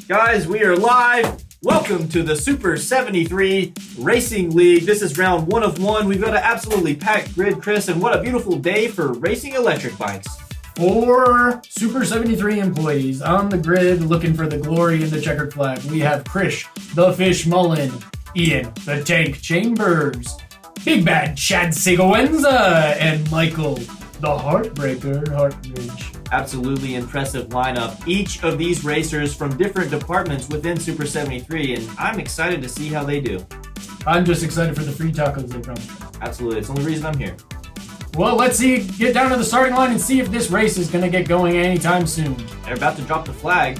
Guys, we are live. Welcome to the SUPER73 Racing League. This is round 1 of 1. We've got an absolutely packed grid, Chris, and what a beautiful day for racing electric bikes. 4 SUPER73 employees on the grid looking for the glory in the checkered flag. We have Krish, the Fish Mullen, Ian, the Tank Chambers, Big Bad Chad Seguenza, and Michael, the Heartbreaker Hartridge. Absolutely impressive lineup. Each of these racers from different departments within SUPER73, and I'm excited to see how they do. I'm just excited for the free tacos they promised. Absolutely. It's the only reason I'm here. Well, let's get down to the starting line and see if this race is going to get going anytime soon. They're about to drop the flag.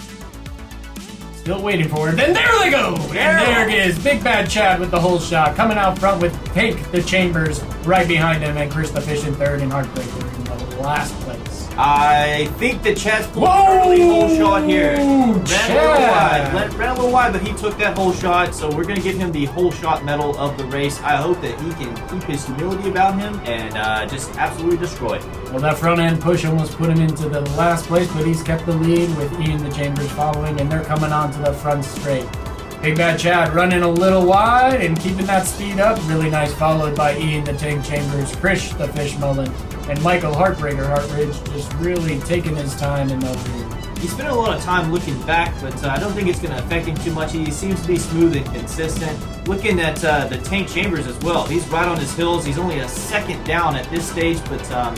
Still waiting for it. Then there they go! And there it is. Big Bad Chad with the whole shot. Coming out front with Tank the Chambers right behind him, and Chris the Fish in third and Heartbreaker in the last place. I think that Chad's pulling an early whole shot here. Ran a little wide, but he took that whole shot, so we're going to give him the whole shot medal of the race. I hope that he can keep his humility about him and just absolutely destroy it. Well, that front end push almost put him into the last place, but he's kept the lead with Ian the Chambers following, and they're coming on to the front straight. Big Bad Chad running a little wide and keeping that speed up. Really nice, followed by Ian the Tank Chambers, Krish the Fish Mullen, and Michael Heartbreaker Hartridge just really taking his time in those leads. He spent a lot of time looking back, but I don't think it's going to affect him too much. He seems to be smooth and consistent. Looking at the Tank Chambers as well. He's right on his heels. He's only a second down at this stage, but I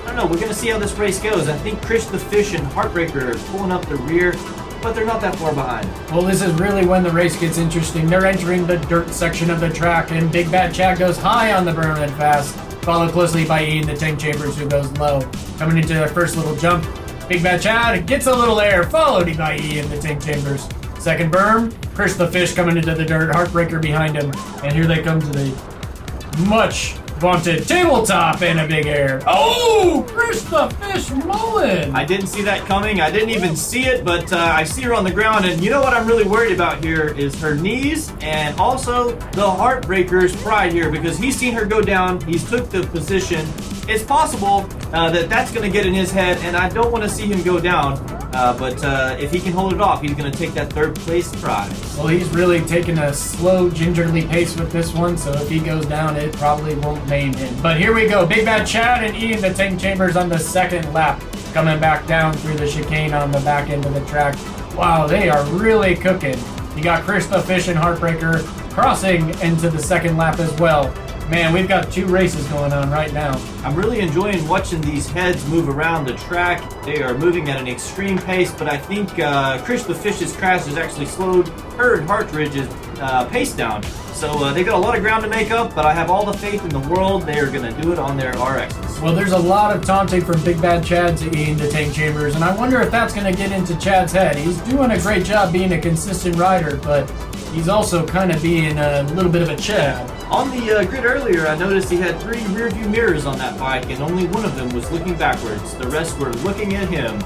don't know. We're going to see how this race goes. I think Krish the Fish and Heartbreaker are pulling up the rear, but they're not that far behind. Well, this is really when the race gets interesting. They're entering the dirt section of the track, and Big Bad Chad goes high on the berm and fast, followed closely by Ian the Tank Chambers, who goes low. Coming into their first little jump, Big Bad Chad gets a little air, followed by Ian the Tank Chambers. Second berm, Krish the Fish coming into the dirt, Heartbreaker behind him, and here they come to the much vaunted tabletop and a big air. Oh, Krish the Fish Mullen! I didn't see that coming. I didn't even see it, but I see her on the ground, and you know what I'm really worried about here is her knees and also the Heartbreaker's pride here, because he's seen her go down. He's took the position. It's possible that that's going to get in his head, and I don't want to see him go down. But if he can hold it off, he's going to take that third place prize. Well, he's really taking a slow, gingerly pace with this one, so if he goes down, it probably won't maim him. But here we go. Big Bad Chad and Ian the Tank Chambers on the second lap, coming back down through the chicane on the back end of the track. Wow, they are really cooking. You got Krish the Fish and Heartbreaker crossing into the second lap as well. Man, we've got 2 races going on right now. I'm really enjoying watching these heads move around the track. They are moving at an extreme pace, but I think Krish the Fish's crash has actually slowed her and Hartridge's pace down. So they got a lot of ground to make up, but I have all the faith in the world they are going to do it on their RXs. Well, there's a lot of taunting from Big Bad Chad to Ian the Tank Chambers, and I wonder if that's going to get into Chad's head. He's doing a great job being a consistent rider, but he's also kind of being a little bit of a Chad. On the grid earlier, I noticed he had 3 rear view mirrors on that bike, and only one of them was looking backwards. The rest were looking at him.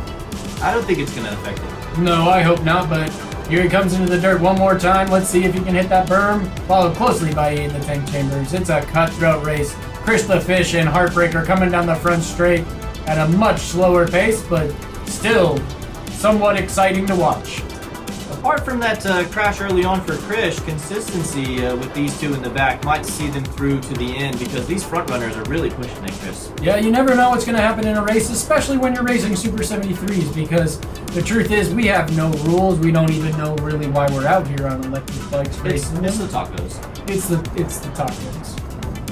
I don't think it's going to affect him. No, I hope not, but here he comes into the dirt one more time. Let's see if he can hit that berm, followed closely by Ian the Tank Chambers. It's a cutthroat race. Krish the Fish and Heartbreaker coming down the front straight at a much slower pace, but still somewhat exciting to watch. Apart from that crash early on for Krish, consistency with these 2 in the back might see them through to the end, because these front runners are really pushing it, Chris. Yeah, you never know what's going to happen in a race, especially when you're racing SUPER73s, because the truth is we have no rules. We don't even know really why we're out here on electric bikes racing. It's the tacos. It's the tacos.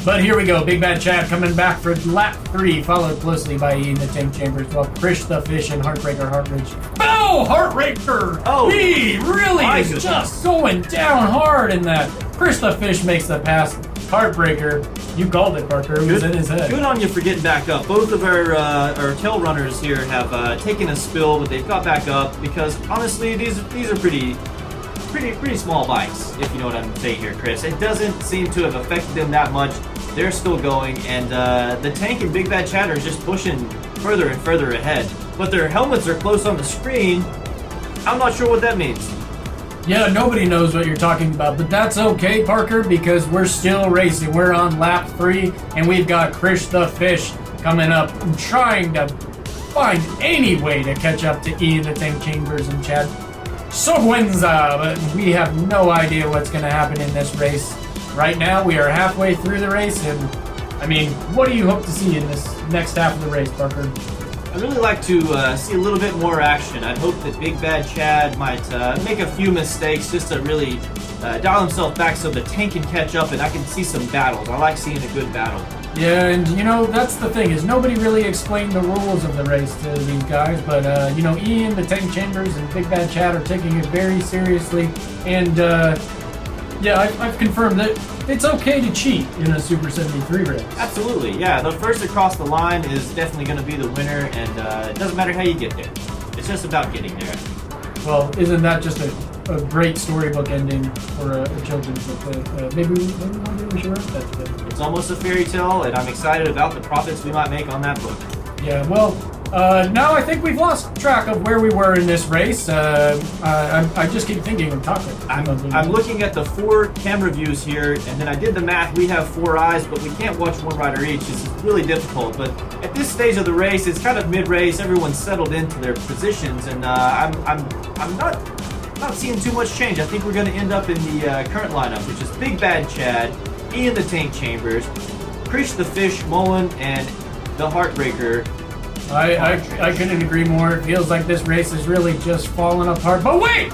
But here we go. Big Bad Chad coming back for lap 3, followed closely by Ian the Tank Chambers, while Krish the Fish and Heartbreaker Hartridge. Oh, Heartbreaker! Oh, he really is just going down hard in that. Krish the Fish makes the pass. Heartbreaker, you called it, Parker. It was in his head. Good on you for getting back up. Both of our tail runners here have taken a spill, but they've got back up because honestly, these are pretty small bikes, if you know what I'm saying here, Chris. It doesn't seem to have affected them that much. They're still going, and the Tank and Big Bad Chad are just pushing further and further ahead. But their helmets are close on the screen. I'm not sure what that means. Yeah, nobody knows what you're talking about, but that's okay, Parker, because we're still racing. We're on lap 3, and we've got Krish the Fish coming up and trying to find any way to catch up to Ian the Tank Chambers and Chad Soguenza, but we have no idea what's going to happen in this race. Right now, we are halfway through the race, and I mean, what do you hope to see in this next half of the race, Parker? I'd really like to see a little bit more action. I'd hope that Big Bad Chad might make a few mistakes just to really dial himself back so the tank can catch up and I can see some battles. I like seeing a good battle. Yeah, and you know, that's the thing, is nobody really explained the rules of the race to these guys, but you know, Ian, the Tank Chambers, and Big Bad Chad are taking it very seriously, and yeah, I've confirmed that it's okay to cheat in a Super 73 race. Absolutely, yeah. The first across the line is definitely going to be the winner, and it doesn't matter how you get there. It's just about getting there. Well, isn't that just a great storybook ending for a children's book? Maybe one day we should write that today. It's almost a fairy tale, and I'm excited about the profits we might make on that book. Yeah, well, now I think we've lost track of where we were in this race. I just keep thinking of talking. I'm looking at the 4 camera views here, and then I did the math. We have 4 eyes, but we can't watch one rider each. This is really difficult. But at this stage of the race, it's kind of mid-race. Everyone's settled into their positions, and I'm not seeing too much change. I think we're going to end up in the current lineup, which is Big Bad Chad, Ian the Tank Chambers, Krish the Fish Mullen, and the Heartbreaker. I couldn't agree more. It feels like this race is really just falling apart. But wait!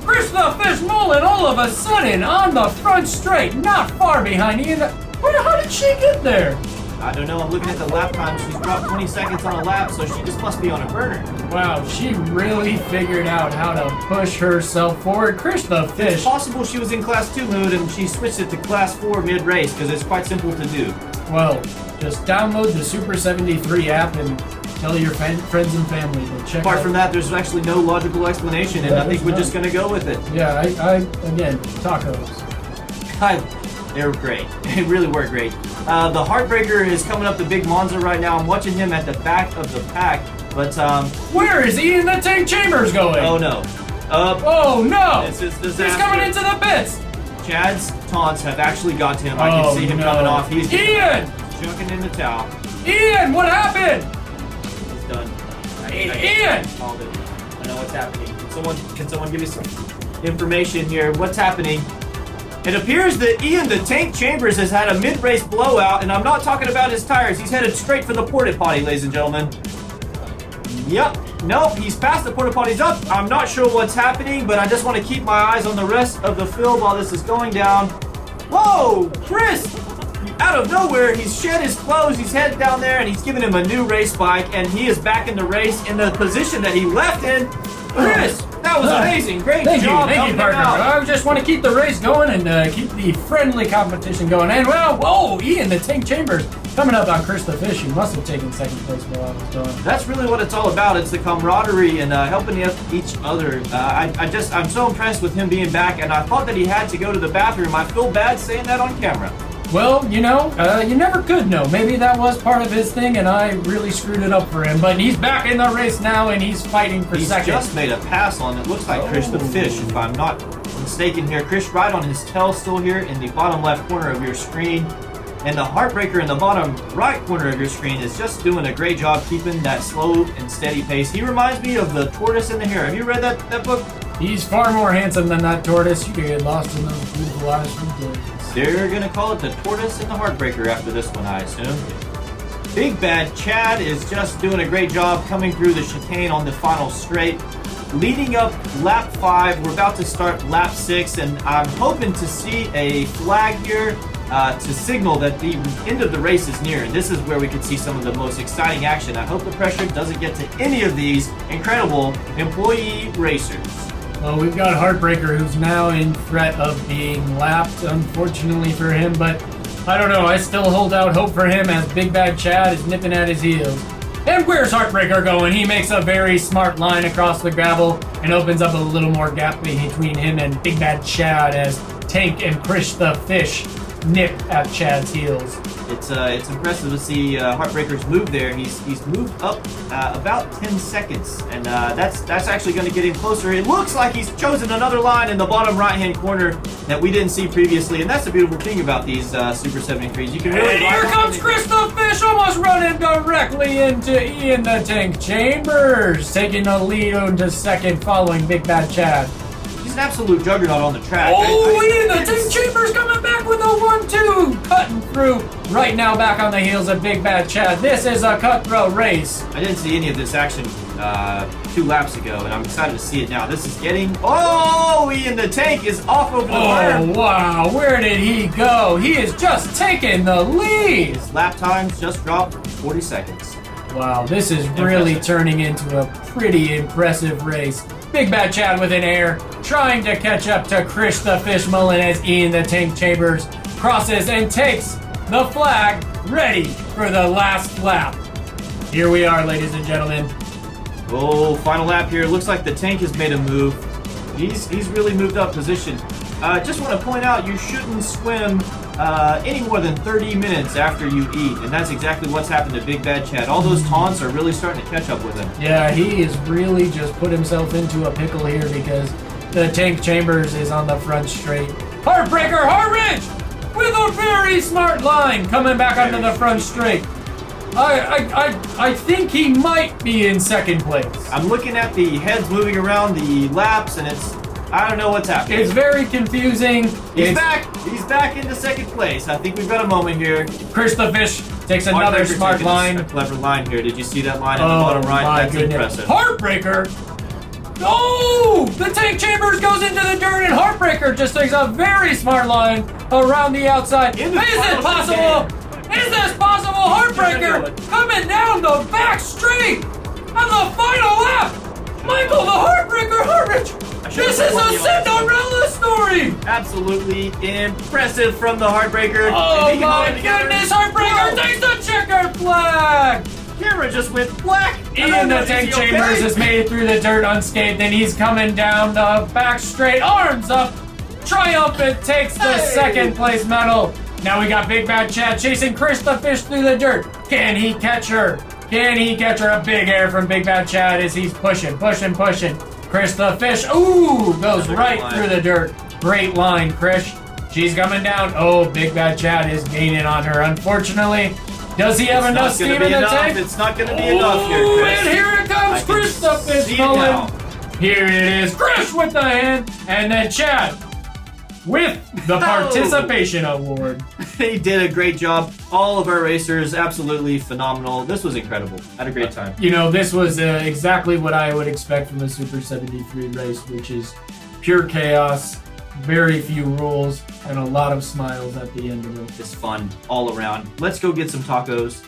Krish the Fish Mullen all of a sudden on the front straight, not far behind Ian. How did she get there? I don't know. I'm looking at the lap time. She's dropped 20 seconds on a lap, so she just must be on a burner. Wow, she really figured out how to push herself forward. Krish the Fish. It's possible she was in Class 2 mood and she switched it to Class 4 mid-race because it's quite simple to do. Well, just download the Super 73 app and tell your friends and family to check Apart out. from that, there's actually no logical explanation, and I think we're just going to go with it. Yeah, again, tacos. They were great. They really were great. The Heartbreaker is coming up the big Monza right now. I'm watching him at the back of the pack, but where is Ian the Tank Chambers going? Oh no! Oh no! This is disaster. He's coming into the pits. Chad's taunts have actually got to him. I can see him coming off. He's Ian chucking in the towel. Ian, what happened? He's done. Ian! Called it. I know what's happening. Can someone give me some information here? What's happening? It appears that Ian the Tank Chambers has had a mid-race blowout, and I'm not talking about his tires. He's headed straight for the porta potty, ladies and gentlemen. Yep. Nope, he's past the porta potties up. I'm not sure what's happening, but I just want to keep my eyes on the rest of the field while this is going down. Whoa, Chris! Out of nowhere, he's shed his clothes, he's headed down there, and he's given him a new race bike, and he is back in the race in the position that he left in. Chris, that was amazing. Great job. Thank you, Parker. I just want to keep the race going and keep the friendly competition going. And well, whoa, Ian the Tank Chambers coming up on Krish the Fish. He must have taken second place while I was going. That's really what it's all about. It's the camaraderie and helping each other. I'm so impressed with him being back, and I thought that he had to go to the bathroom. I feel bad saying that on camera. Well, you know, you never could know. Maybe that was part of his thing, and I really screwed it up for him. But he's back in the race now, and he's fighting for second. He's just made a pass on, it looks like Krish the Fish, if I'm not mistaken here. Krish right on his tail still here in the bottom left corner of your screen. And the Heartbreaker in the bottom right corner of your screen is just doing a great job keeping that slow and steady pace. He reminds me of the Tortoise and the Hare. Have you read that book? He's far more handsome than that tortoise. You could get lost in those beautiful eyes from tortoise. They're going to call it the Tortoise and the Heartbreaker after this one, I assume. Big Bad Chad is just doing a great job coming through the chicane on the final straight. Leading up lap 5, we're about to start lap 6, and I'm hoping to see a flag here to signal that the end of the race is near. And this is where we could see some of the most exciting action. I hope the pressure doesn't get to any of these incredible employee racers. Well, we've got Heartbreaker, who's now in threat of being lapped, unfortunately for him, but I don't know, I still hold out hope for him as Big Bad Chad is nipping at his heels. And where's Heartbreaker going? He makes a very smart line across the gravel and opens up a little more gap between him and Big Bad Chad as Tank and Krish the Fish nip at Chad's heels. It's impressive to see Heartbreaker's move there. He's moved up about 10 seconds, and that's actually going to get him closer. It looks like he's chosen another line in the bottom right-hand corner that we didn't see previously, and that's the beautiful thing about these Super 73s. You can really. And here comes Krish the Fish, almost running directly into Ian the Tank Chambers, taking the lead into second, following Big Bad Chad. an absolute juggernaut on the track. Oh, and the Tank Chamber's coming back with a 1-2, cutting through right now back on the heels of Big Bad Chad. This is a cutthroat race. I didn't see any of this action 2 laps ago, and I'm excited to see it now. This is getting... Oh, Ian the Tank is off over the berm. Oh, wow. Where did he go? He is just taking the lead. His lap times just dropped 40 seconds. Wow, this is really turning into a pretty impressive race. Big Bad Chad with an air, trying to catch up to Chris the Fish Mullen as Ian the Tank Chambers crosses and takes the flag, ready for the last lap. Here we are, ladies and gentlemen. Oh, final lap here. Looks like the Tank has made a move. He's really moved up position. Just want to point out, you shouldn't swim any more than 30 minutes after you eat, and that's exactly what's happened to Big Bad Chad. All those taunts are really starting to catch up with him. Yeah, he has really just put himself into a pickle here because the Tank Chambers is on the front straight. Heartbreaker Harridge with a very smart line coming back onto the front straight. I think he might be in second place. I'm looking at the heads moving around the laps, and I don't know what's happening. It's very confusing. He's back. He's back into second place. I think we've got a moment here. Chris the Fish takes another smart line. A clever line here. Did you see that line at the bottom right? That's impressive. Heartbreaker. Oh! The Tank Chambers goes into the dirt, and Heartbreaker just takes a very smart line around the outside. Is it possible? Is this possible? Heartbreaker coming down the back straight on the final lap. Michael the Heartbreaker Harridge. This is a Cinderella story. Absolutely impressive from the Heartbreaker. Oh my goodness! Heartbreaker takes the checkered flag. Camera just went black. Ian the Tank Chambers has made it through the dirt unscathed, and he's coming down the back straight, arms up. Triumphant takes the second place medal. Now we got Big Bad Chad chasing Chris the Fish through the dirt. Can he catch her? Can he catch her? A big air from Big Bad Chad as he's pushing. Chris the Fish, goes right through the dirt. Great line, Chris. She's coming down. Oh, Big Bad Chad is gaining on her. Unfortunately, does he have enough steam in the tank? It's not going to be enough here, Chris. And here it comes, Chris the Fish Mullen. Here it is, Chris with the hand, and then Chad with the participation award. He did a great job. All of our racers, absolutely phenomenal. This was incredible. Had a great time. You know, this was exactly what I would expect from the Super 73 race, which is pure chaos, very few rules, and a lot of smiles at the end of it. It's fun all around. Let's go get some tacos.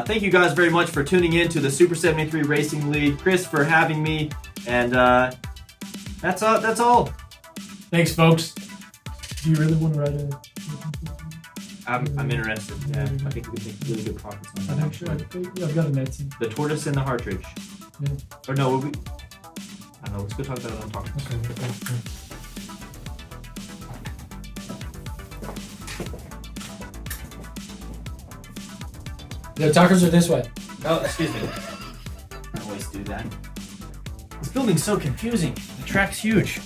Thank you guys very much for tuning in to the Super 73 Racing League. Chris, for having me. And that's all. Thanks, folks. Do you really want to write a... I'm interested. Yeah, I think we can make really good profits on that. I've got an Etsy. The tortoise and the partridge. Yeah. Or no, I don't know. Let's go talk about it on Talk. Okay. The tacos are this way. Oh, excuse me. I always do that. This building's so confusing. The track's huge.